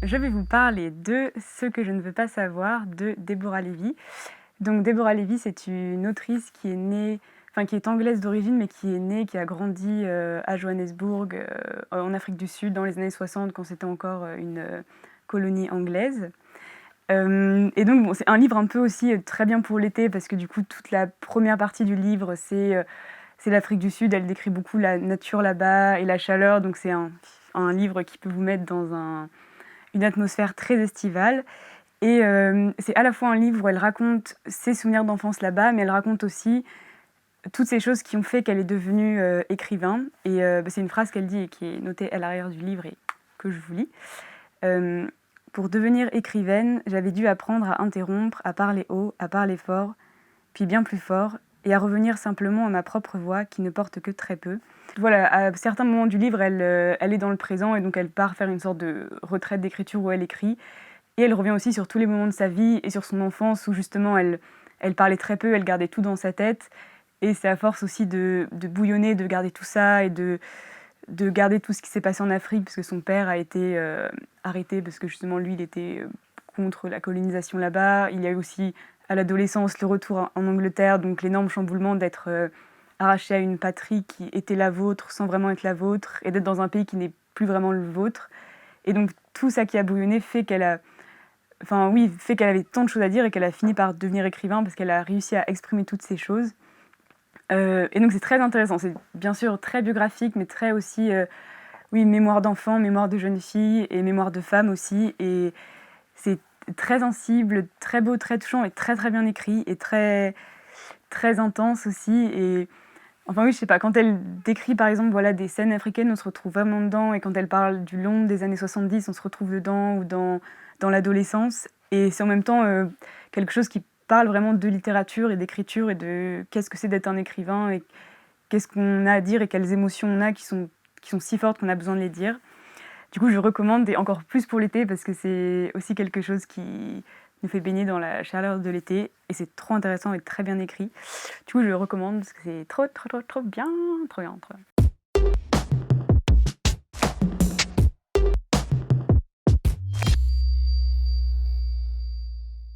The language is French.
je vais vous parler de Ce que je ne veux pas savoir de Deborah Levy. Donc Deborah Levy, c'est une autrice qui est née, enfin qui est anglaise d'origine, mais qui est née, qui a grandi à Johannesburg, en Afrique du Sud, dans les années 60, quand c'était encore une colonie anglaise. Et donc bon, c'est un livre un peu aussi très bien pour l'été, parce que du coup toute la première partie du livre, c'est l'Afrique du Sud, elle décrit beaucoup la nature là-bas et la chaleur, donc c'est un livre qui peut vous mettre dans une atmosphère très estivale. Et c'est à la fois un livre où elle raconte ses souvenirs d'enfance là-bas, mais elle raconte aussi toutes ces choses qui ont fait qu'elle est devenue écrivain. Et c'est une phrase qu'elle dit et qui est notée à l'arrière du livre et que je vous lis. Pour devenir écrivaine, j'avais dû apprendre à interrompre, à parler haut, à parler fort, puis bien plus fort, et à revenir simplement à ma propre voix qui ne porte que très peu. Voilà, à certains moments du livre, elle est dans le présent et donc elle part faire une sorte de retraite d'écriture où elle écrit. Et elle revient aussi sur tous les moments de sa vie et sur son enfance où justement elle parlait très peu, elle gardait tout dans sa tête. Et c'est à force aussi de bouillonner, de garder tout ça et de garder tout ce qui s'est passé en Afrique, parce que son père a été arrêté parce que justement lui il était contre la colonisation là-bas. Il y a eu aussi à l'adolescence le retour en Angleterre, donc l'énorme chamboulement d'être arraché à une patrie qui était la vôtre sans vraiment être la vôtre et d'être dans un pays qui n'est plus vraiment le vôtre. Et donc tout ça qui a bouillonné fait qu'elle a fait qu'elle avait tant de choses à dire et qu'elle a fini par devenir écrivain parce qu'elle a réussi à exprimer toutes ces choses. Et donc c'est très intéressant, c'est bien sûr très biographique, mais très aussi, oui, mémoire d'enfant, mémoire de jeune fille et mémoire de femme aussi. Et c'est très sensible, très beau, très touchant et très très bien écrit et très, très intense aussi. Et enfin oui, je sais pas, quand elle décrit par exemple voilà, des scènes africaines, on se retrouve vraiment dedans, et quand elle parle du Londres des années 70, on se retrouve dedans, ou dans l'adolescence. Et c'est en même temps quelque chose qui parle vraiment de littérature et d'écriture et de qu'est-ce que c'est d'être un écrivain et qu'est-ce qu'on a à dire et quelles émotions on a qui sont si fortes qu'on a besoin de les dire. Du coup, je recommande, et encore plus pour l'été, parce que c'est aussi quelque chose qui nous fait baigner dans la chaleur de l'été, et c'est trop intéressant et très bien écrit. Du coup, je le recommande parce que c'est trop, trop, trop, trop bien, trop bien, trop bien.